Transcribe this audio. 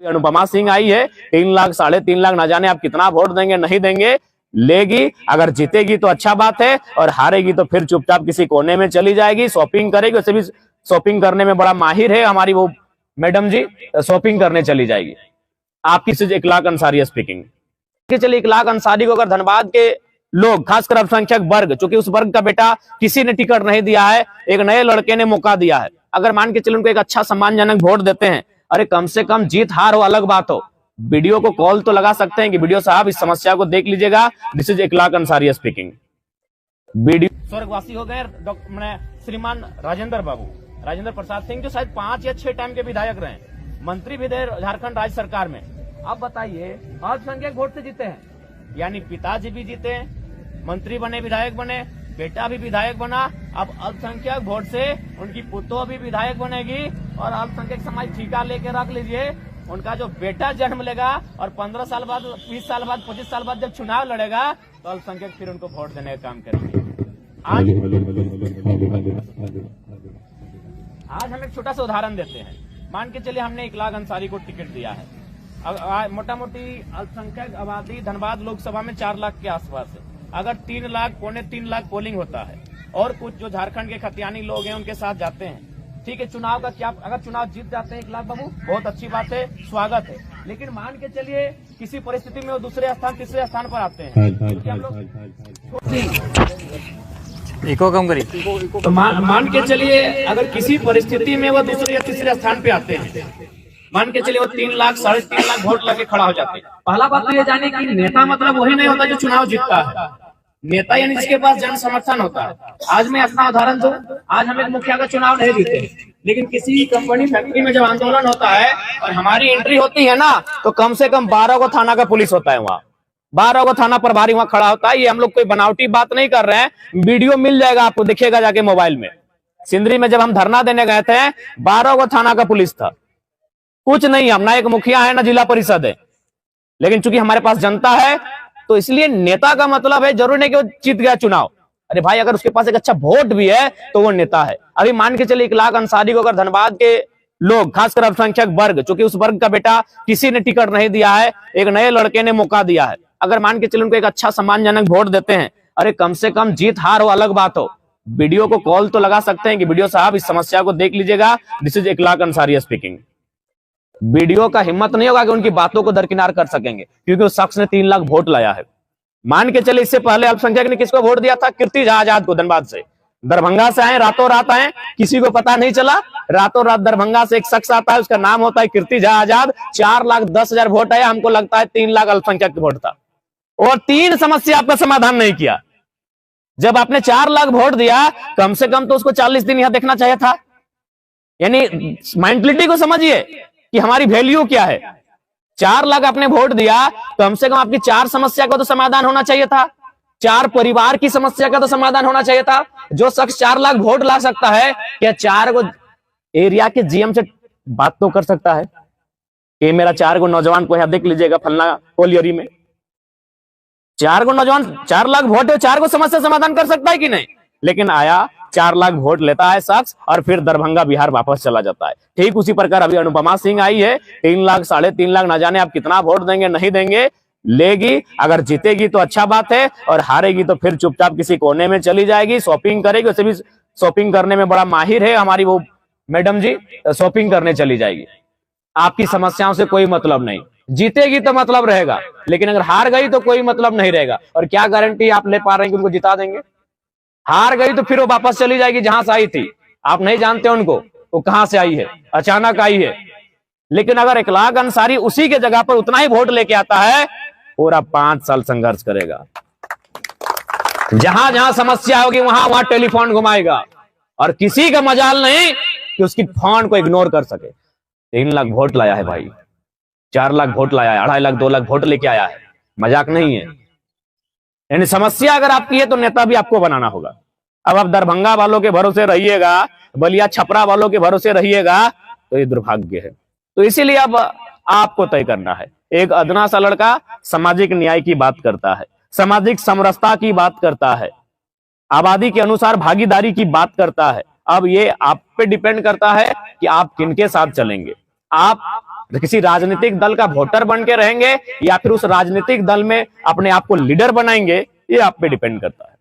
अनुपमा सिंह आई है, 3 लाख 3.5 लाख, ना जाने आप कितना वोट देंगे नहीं देंगे, लेगी। अगर जीतेगी तो अच्छा बात है, और हारेगी तो फिर चुपचाप किसी कोने में चली जाएगी, शॉपिंग करेगी। वैसे भी शॉपिंग करने में बड़ा माहिर है हमारी वो मैडम जी, शॉपिंग करने चली जाएगी। आपकी से इकलाक अंसारी स्पीकिंग। चलिए, इकलाक अंसारी को अगर धनबाद के लोग, खासकर अल्पसंख्यक वर्ग, चूंकि उस वर्ग का बेटा किसी ने टिकट नहीं दिया है, एक नए लड़के ने मौका दिया है, अगर मान के चलिए उनको एक अच्छा सम्मानजनक वोट देते हैं, अरे कम से कम जीत हार हो अलग बात हो, वीडियो को कॉल तो लगा सकते हैं कि वीडियो साहब इस समस्या को देख लीजिएगा, this is Ikhlaq Ansari speaking. Video स्वर्गवासी हो गए श्रीमान राजेंद्र प्रसाद सिंह, जो शायद 5 या 6 टाइम के विधायक रहे, मंत्री भी रहे झारखंड राज्य सरकार में। अब बताइए, अल्पसंख्यक वोट से जीते हैं, यानी पिताजी भी जीते हैं, मंत्री बने, विधायक बने, बेटा भी विधायक बना। अब अल्पसंख्यक वोट से उनकी पुतों भी विधायक बनेगी, और अल्पसंख्यक समाज ठीका लेके रख लीजिए, उनका जो बेटा जन्म लेगा और 15 साल बाद, 20 साल बाद, 25 साल बाद जब चुनाव लड़ेगा, तो अल्पसंख्यक फिर उनको वोट देने का काम करेंगे। आज हम एक छोटा सा उदाहरण देते हैं। मान के चलिए हमने इकलाक अंसारी को टिकट दिया है, मोटा मोटी अल्पसंख्यक आबादी धनबाद लोकसभा में 4 लाख के आसपास है। अगर 3 लाख, 3.25 लाख पोलिंग होता है, और कुछ जो झारखंड के खतियानी लोग हैं उनके साथ जाते हैं, ठीक है, चुनाव का क्या, अगर चुनाव जीत जाते हैं इकलाक बाबू, बहुत अच्छी बात है, स्वागत है। लेकिन मान के चलिए किसी परिस्थिति में वो दूसरे स्थान, तीसरे स्थान पर आते हैं, क्योंकि हम लोग इको कम करी, तो मान के चलिए अगर किसी परिस्थिति में वो दूसरे या तीसरे स्थान पे आते हैं, मान के चलिए वो 3 लाख 3.5 लाख वोट लगे खड़ा हो जाते हैं। पहला बात तो ये जाने की, नेता मतलब वही नहीं होता जो चुनाव जीतता है, नेता यानी जिसके पास जन समर्थन होता है। आज मैं अपना उदाहरण दूं, आज हम एक मुखिया का चुनाव नहीं जीते, लेकिन किसी कंपनी फैक्ट्री में जब आंदोलन होता है और हमारी एंट्री होती है ना, तो कम से कम 12 को थाना का पुलिस होता है, वहाँ 12 को थाना प्रभारी वहाँ खड़ा होता है। ये हम लोग कोई बनावटी बात नहीं कर रहे हैं, वीडियो मिल जाएगा आपको, देखिएगा जाके मोबाइल में। सिंदरी में जब हम धरना देने गए थे, 12 को थाना का पुलिस था, कुछ नहीं, हम ना एक मुखिया है ना जिला परिषद है, लेकिन चूंकि हमारे पास जनता है, तो इसलिए नेता का मतलब है जरूर नहीं कि वो जीत गया चुनाव। अरे भाई, अगर उसके पास एक अच्छा वोट भी है तो वो नेता है। अभी मान के चलिए इकलाक अंसारी को अगर धनबाद के लोग, खासकर अल्पसंख्यक वर्ग, चूंकि उस वर्ग का बेटा किसी ने टिकट नहीं दिया है, एक नए लड़के ने मौका दिया है, अगर मान के चलिए उनको एक अच्छा सम्मानजनक वोट देते हैं, अरे कम से कम जीत हार हो अलग बात हो, वीडियो को कॉल तो लगा सकते हैं कि वीडियो साहब इस समस्या को देख लीजिएगा, this is Ikhlaq Ansari speaking. Video का हिम्मत नहीं होगा कि उनकी बातों को दरकिनार कर सकेंगे, क्योंकि उस शख्स ने 3 लाख वोट लाया है। मान के चले, इससे पहले अल्पसंख्यक ने किसको वोट दिया था? कीर्ति झा आजाद को, धनबाद से, दरभंगा से आए, रातों रात आए, किसी को पता नहीं चला, रातों रात दरभंगा से एक शख्स आता है, उसका नाम होता है कीर्ति झा आजाद, 4,10,000 वोट है, हमको लगता है 3 लाख अल्पसंख्यक वोट था, और 3 समस्या आपका समाधान नहीं किया। जब आपने 4 लाख वोट दिया, कम से कम तो उसको 40 दिन यहां देखना चाहिए था। यानी मेंटलिटी को समझिए कि हमारी वैल्यू क्या है। 4 लाख आपने वोट दिया, कम से कम आपकी 4 समस्या का तो समाधान होना चाहिए था, 4 परिवार की समस्या का तो समाधान होना चाहिए था। जो शख्स 4 लाख वोट ला सकता है, क्या 4 को एरिया के जीएम से बात तो कर सकता है कि मेरा 4 को नौजवान को यहां देख लीजिएगा फलना कोलियरी में, 4 को नौजवान, 4 लाख वोट है, 4 को समस्या समाधान कर सकता है कि नहीं? लेकिन आया, 4 लाख वोट लेता है शख्स, और फिर दरभंगा बिहार वापस चला जाता है। ठीक उसी प्रकार अभी अनुपमा सिंह आई है, 3 लाख 3.5 लाख, ना जाने आप कितना वोट देंगे नहीं देंगे, लेगी। अगर जीतेगी तो अच्छा बात है, और हारेगी तो फिर चुपचाप किसी कोने में चली जाएगी, शॉपिंग करेगी। वैसे भी शॉपिंग करने में बड़ा माहिर है हमारी वो मैडम जी, शॉपिंग करने चली जाएगी। आपकी समस्याओं से कोई मतलब नहीं, जीतेगी तो मतलब रहेगा, लेकिन अगर हार गई तो कोई मतलब नहीं रहेगा। और क्या गारंटी आप ले पा रहे हैं कि उनको जिता देंगे? हार गई तो फिर वो वापस चली जाएगी जहां से आई थी, आप नहीं जानते उनको वो कहां से आई है, अचानक आई है। लेकिन अगर इकलाक अंसारी उसी के जगह पर उतना ही वोट लेके आता है, पूरा 5 साल संघर्ष करेगा, जहां जहां समस्या होगी वहां वहां टेलीफोन घुमाएगा, और किसी का मजाल नहीं कि उसकी फोन को इग्नोर कर सके। 3 लाख वोट लाया है भाई, 4 लाख वोट लाया है, 2.5 लाख 2 लाख वोट लेके आया है, मजाक नहीं है। यानी समस्या अगर आपकी है तो नेता भी आपको बनाना होगा। अब आप दरभंगा वालों के भरोसे रहिएगा, बलिया छपरा वालों के भरोसे रहिएगा, तो ये दुर्भाग्य है। तो इसीलिए अब आपको तय करना है। एक अदना सा लड़का सामाजिक न्याय की बात करता है, सामाजिक समरसता की बात करता है, आबादी के अनुसार भागीदारी की बात करता है। अब ये आप पे डिपेंड करता है कि आप किनके साथ चलेंगे। आप किसी राजनीतिक दल का वोटर बन के रहेंगे या फिर उस राजनीतिक दल में अपने आप को लीडर बनाएंगे, ये आप पे डिपेंड करता है।